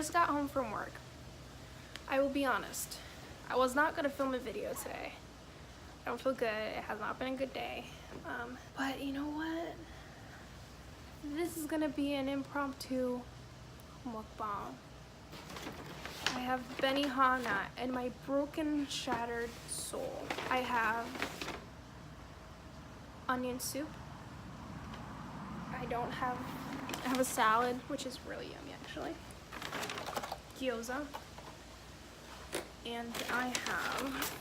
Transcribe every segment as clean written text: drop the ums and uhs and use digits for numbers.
just got home from work. I will be honest, I was not gonna film a video today. I don't feel good. It has not been a good day. But you know what? This is gonna be an impromptu mukbang. I have Benihana and my broken, shattered soul. I have onion soup. I have a salad, which is really yummy actually. Gyoza. And I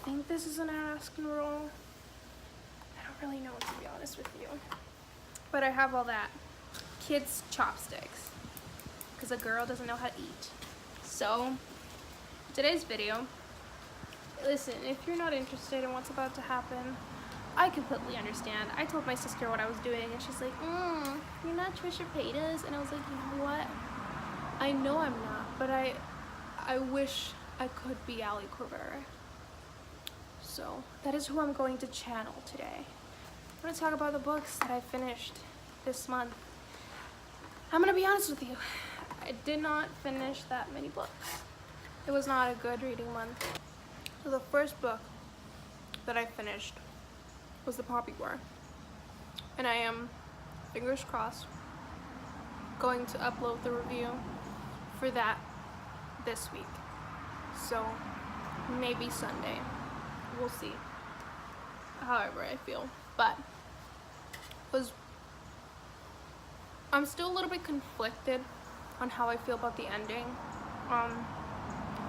think this is an Alaskan roll. I don't really know, to be honest with you. But I have all that. Kids' chopsticks. Because a girl doesn't know how to eat. So, today's video, listen, if you're not interested in what's about to happen, I completely understand. I told my sister what I was doing and she's like, you're not Trisha Paytas? And I was like, you know what? I know I'm not, but I wish I could be Ali Corvera. So that is who I'm going to channel today. I'm going to talk about the books that I finished this month. I'm going to be honest with you. I did not finish that many books. It was not a good reading month. So the first book that I finished was The Poppy War. And I am, fingers crossed, going to upload the review for that this week. So maybe Sunday. We'll see. However I feel. But I'm still a little bit conflicted on how I feel about the ending.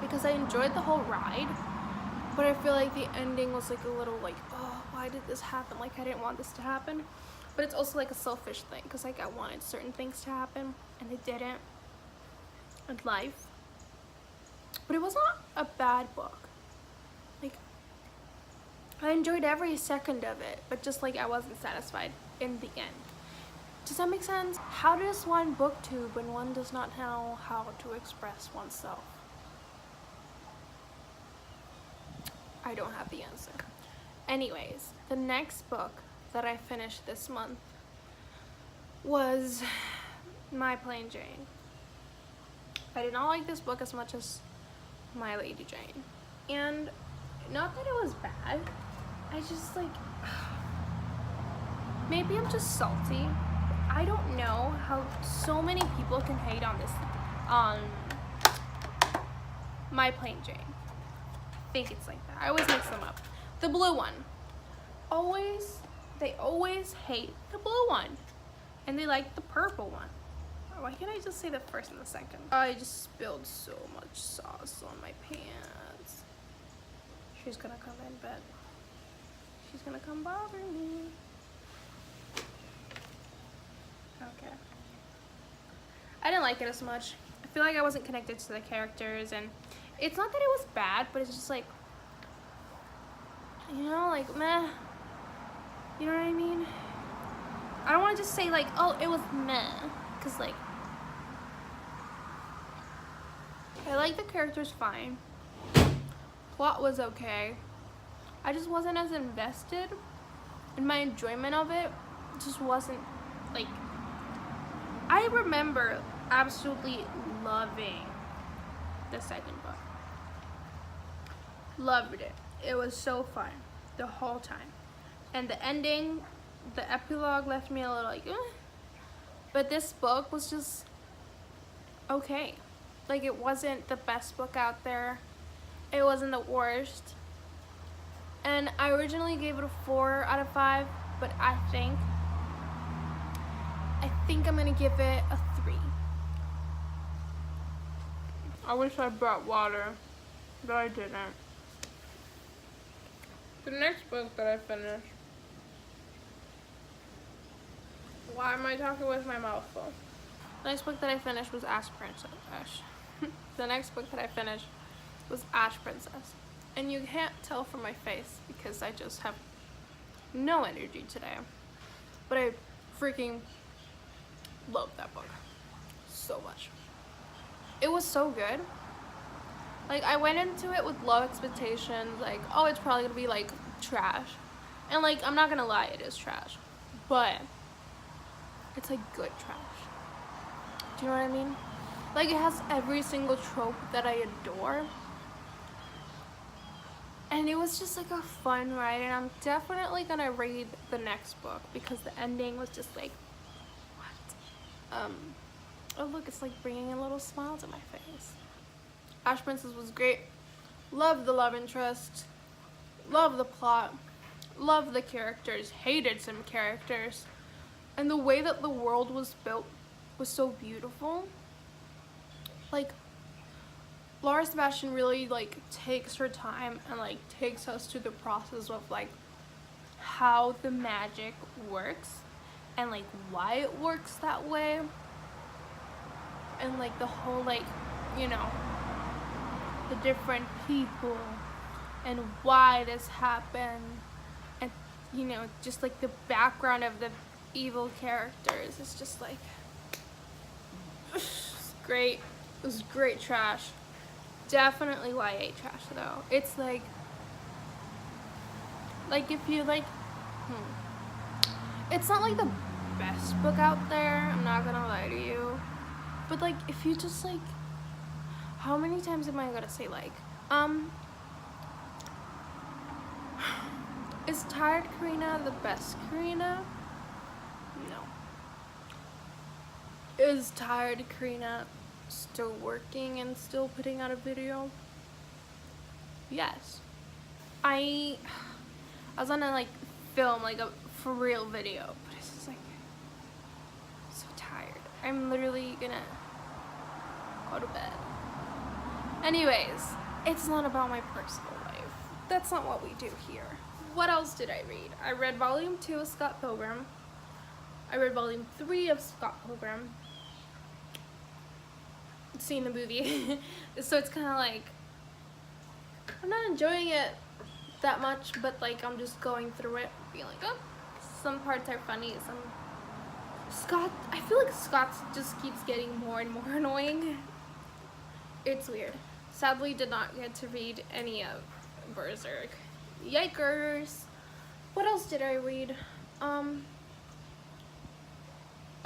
Because I enjoyed the whole ride, but I feel like the ending was like a little like, oh, why did this happen? Like I didn't want this to happen. But it's also like a selfish thing because like I wanted certain things to happen and they didn't in life. But it was not a bad book. Like I enjoyed every second of it, but just like I wasn't satisfied in the end. Does that make sense? How does one booktube when one does not know how to express oneself? I don't have the answer. Anyways, the next book that I finished this month was My Plain Jane. I did not like this book as much as My Lady Jane. And not that it was bad, I just like, maybe I'm just salty. I don't know how so many people can hate on this, My Plain Jane. I think it's like that. I always mix them up. The blue one. They always hate the blue one. And they like the purple one. Why can't I just say the first and the second? I just spilled so much sauce on my pants. She's gonna come in bed. She's gonna come bother me. Okay. I didn't like it as much. I feel like I wasn't connected to the characters, and it's not that it was bad, but it's just like, you know, like meh. You know what I mean? I don't want to just say like, oh, it was meh, because like, I like the characters fine. Plot was okay. I just wasn't as invested, and my enjoyment of it just wasn't like. I remember absolutely loving the second book. Loved it. It was so fun the whole time. And the ending, the epilogue left me a little like, eh. But this book was just okay. Like it wasn't the best book out there. It wasn't the worst. And I originally gave it a 4 out of 5, but I think I'm gonna give it a 3. I wish I brought water, but I didn't. The next book that I finished. Why am I talking with my mouth full? The next book that I finished was Ash Princess. The next book that I finished was Ash Princess. And you can't tell from my face because I just have no energy today. But I freaking love that book so much. It was so good. Like I went into it with low expectations, like, oh, it's probably gonna be like trash. And like, I'm not gonna lie, it is trash. But it's like good trash. Do you know what I mean? Like, it has every single trope that I adore. And it was just like a fun ride, and I'm definitely gonna read the next book because the ending was just like, what? Oh look, it's like bringing a little smile to my face. Ash Princess was great. Loved the love interest. Loved the plot. Loved the characters. Hated some characters. And the way that the world was built was so beautiful. Like, Laura Sebastian really like takes her time and like takes us to the process of like how the magic works and like why it works that way, and like the whole like, you know, the different people and why this happened, and you know, just like the background of the evil characters. It's just like it's great. It was great trash. Definitely YA trash though. It's like if you like, it's not like the best book out there, I'm not gonna lie to you, but like if you just like, how many times am I gonna say like, is Tired Karina the best Karina? No. Is Tired Karina still working and still putting out a video? Yes. I was gonna like film like a for real video, but it's just like so tired. I'm literally gonna go to bed. Anyways, it's not about my personal life. That's not what we do here. What else did I read? I read volume 2 of Scott Pilgrim. I read volume 3 of Scott Pilgrim. Seen the movie. So it's kind of like, I'm not enjoying it that much, but like I'm just going through it, being like, oh, some parts are funny, some Scott, I feel like Scott just keeps getting more and more annoying. It's weird. Sadly did not get to read any of Berserk. Yikers. What else did I read? Oh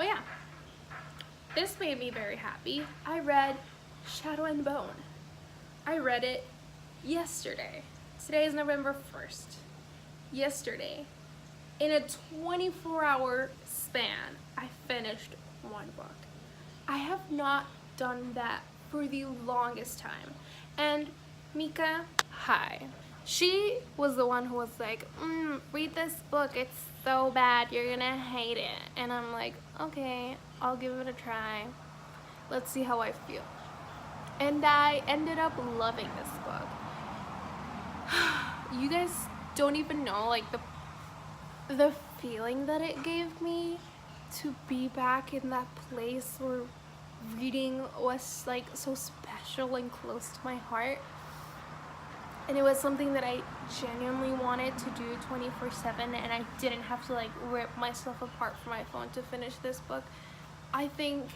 yeah, this made me very happy. I read Shadow and Bone. I read it yesterday. Today is November 1st. Yesterday, in a 24-hour span, I finished one book. I have not done that for the longest time. And Mika, hi. She was the one who was like, read this book, it's so bad, you're gonna hate it. And I'm like, okay, I'll give it a try. Let's see how I feel. And I ended up loving this book. You guys don't even know like the feeling that it gave me to be back in that place where reading was like so special and close to my heart. And it was something that I genuinely wanted to do 24/7, and I didn't have to like rip myself apart from my phone to finish this book. I think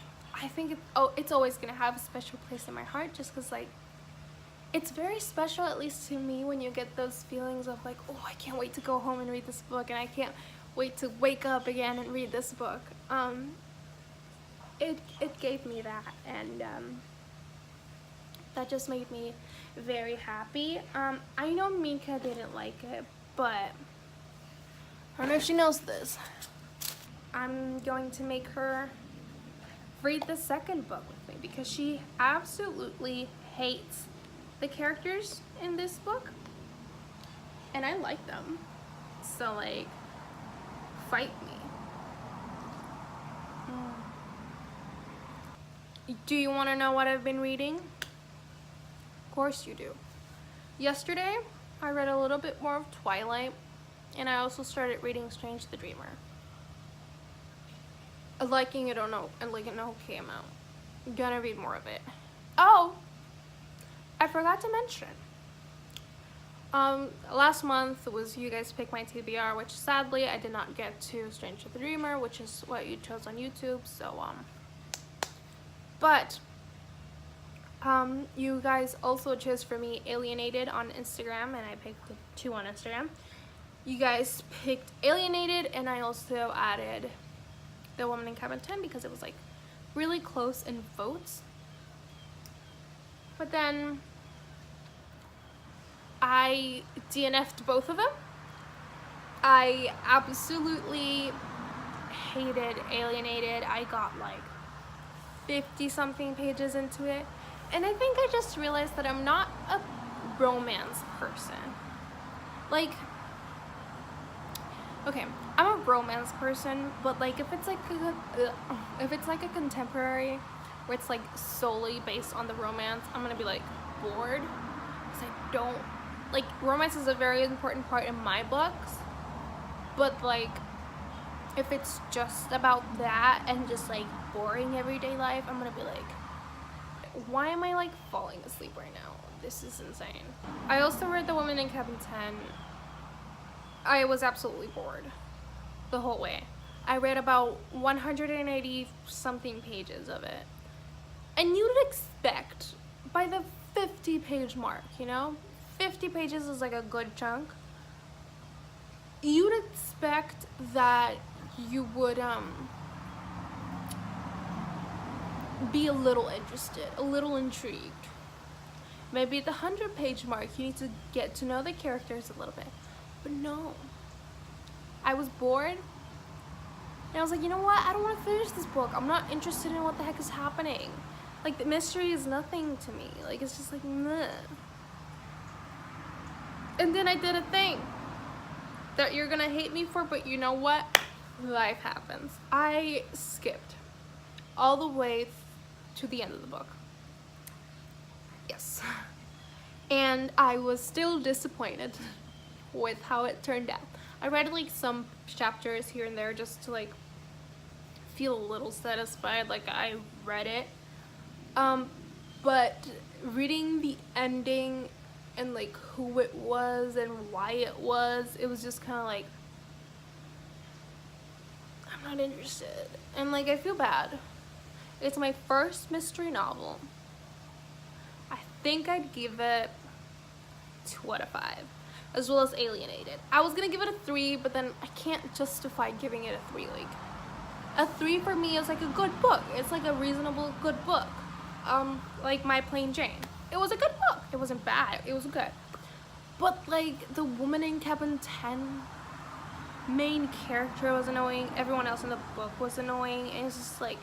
it's always gonna have a special place in my heart, just because like it's very special, at least to me, when you get those feelings of like, oh, I can't wait to go home and read this book, and I can't wait to wake up again and read this book. It gave me that, and that just made me very happy. I know Mika didn't like it, but I don't know if she knows this. I'm going to make her read the second book with me because she absolutely hates the characters in this book, and I like them. So like, fight me. Do you want to know what I've been reading? Of course you do. Yesterday, I read a little bit more of Twilight, and I also started reading Strange the Dreamer. Liking it or no, and like an okay amount. I'm gonna read more of it. Oh, I forgot to mention. Last month was You Guys Pick My TBR, which sadly I did not get to Strange the Dreamer, which is what you chose on YouTube. So but you guys also chose for me Alienated on Instagram, and I picked 2 on Instagram. You guys picked Alienated, and I also added The Woman in Cabin 10 because it was like really close in votes. But then I DNF'd both of them. I absolutely hated Alienated. I got like 50 something pages into it, and I think I just realized that I'm not a romance person. Like, okay, I'm a romance person, but like if it's like a contemporary where it's like solely based on the romance, I'm gonna be like bored, because I don't like, romance is a very important part in my books, but like if it's just about that and just like boring everyday life, I'm gonna be like, why am I like falling asleep right now? This is insane. I also read The Woman in Cabin 10. I was absolutely bored the whole way. I read about 180 something pages of it. And you'd expect by the 50 page mark, you know? 50 pages is like a good chunk. You'd expect that you would be a little interested, a little intrigued. Maybe at the 100 page mark you need to get to know the characters a little bit. But no. I was bored. And I was like, you know what? I don't want to finish this book. I'm not interested in what the heck is happening. Like, the mystery is nothing to me. Like, it's just like, meh. And then I did a thing that you're gonna hate me for, but you know what? Life happens. I skipped all the way to the end of the book. Yes. And I was still disappointed with how it turned out. I read like some chapters here and there just to like feel a little satisfied, like I read it. But reading the ending and like who it was and why it was just kind of like, I'm not interested. And like, I feel bad. It's my first mystery novel. I think I'd give it 2 out of 5, as well as Alienated. I was gonna give it a 3, but then I can't justify giving it a 3. Like, a 3 for me is like a good book. It's like a reasonable good book. Like My Plain Jane. It was a good book. It wasn't bad. It was good. But like, The Woman in Cabin 10, main character was annoying. Everyone else in the book was annoying. And it's just like,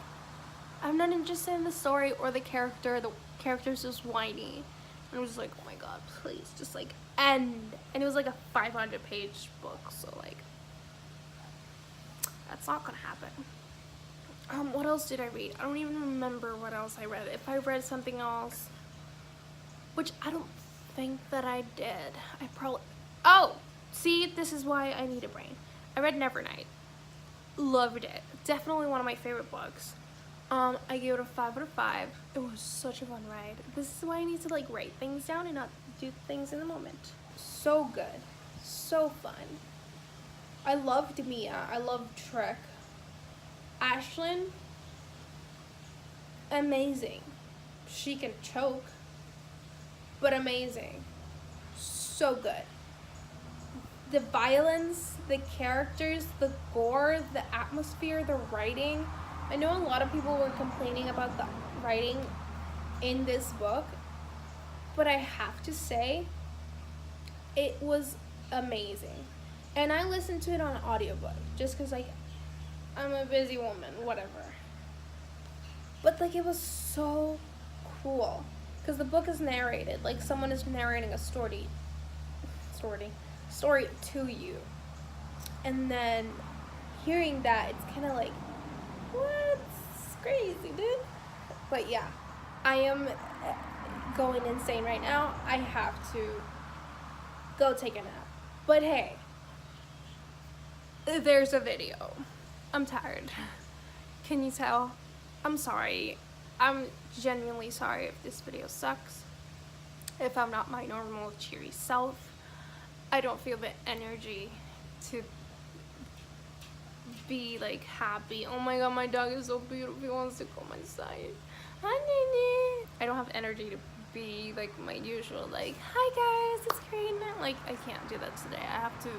I'm not interested in the story or the character. The character's just whiny. And I was just like, oh my god, please, just like end. And it was like a 500 page book, so like, that's not gonna happen. What else did I read? I don't even remember what else I read. If I read something else, which I don't think that I did. I probably, oh, see, this is why I need a brain. I read Nevernight. Loved it. Definitely one of my favorite books. I gave it a 5 out of 5. It was such a fun ride. This is why I need to like write things down and not do things in the moment. So good. So fun. I loved Mia. I loved Trek. Ashlyn, amazing. She can choke, but amazing. So good. The violence, the characters, the gore, the atmosphere, the writing. I know a lot of people were complaining about the writing in this book, but I have to say, it was amazing. And I listened to it on audiobook, just because like, I'm a busy woman, whatever. But like, it was so cool, because the book is narrated, like someone is narrating a story to you. And then hearing that, it's kind of like, what? It's crazy, dude. But yeah, I am going insane right now. I have to go take a nap. But hey, there's a video. I'm tired. Can you tell? I'm sorry. I'm genuinely sorry if this video sucks. If I'm not my normal cheery self. I don't feel the energy to be like happy. Oh my god, my dog is so beautiful. He wants to come inside. Hi, Nene. I don't have energy to be like my usual like, hi guys, it's Karina. Like, I can't do that today. I have to,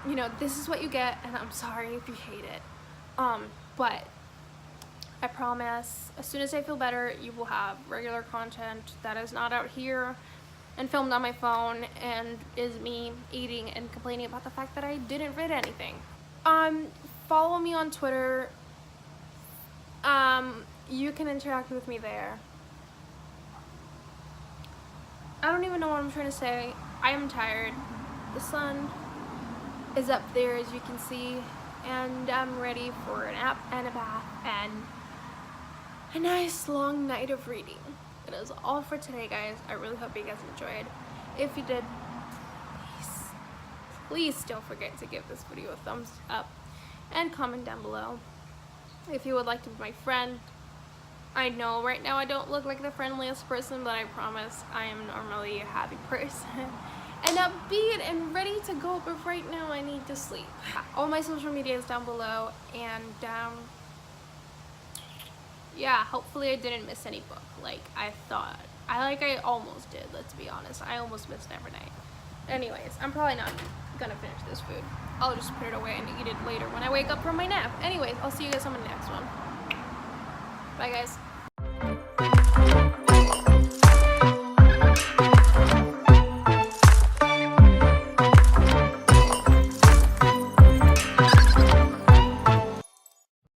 you know, this is what you get, and I'm sorry if you hate it. But I promise, as soon as I feel better, you will have regular content that is not out here and filmed on my phone and is me eating and complaining about the fact that I didn't fit anything. Follow me on Twitter. You can interact with me there. I don't even know what I'm trying to say. I am tired. The sun is up there, as you can see, and I'm ready for a nap and a bath and a nice long night of reading. That is all for today, guys. I really hope you guys enjoyed. If you did, please don't forget to give this video a thumbs up and comment down below if you would like to be my friend. I know right now I don't look like the friendliest person, but I promise I am normally a happy person and upbeat and ready to go, but right now I need to sleep. All my social media is down below, and yeah, hopefully I didn't miss any book like I thought. I almost did, let's be honest. I almost missed Nevernight. Anyways, I'm probably not gonna finish this food. I'll just put it away and eat it later when I wake up from my nap. Anyways, I'll see you guys on the next one. Bye, guys.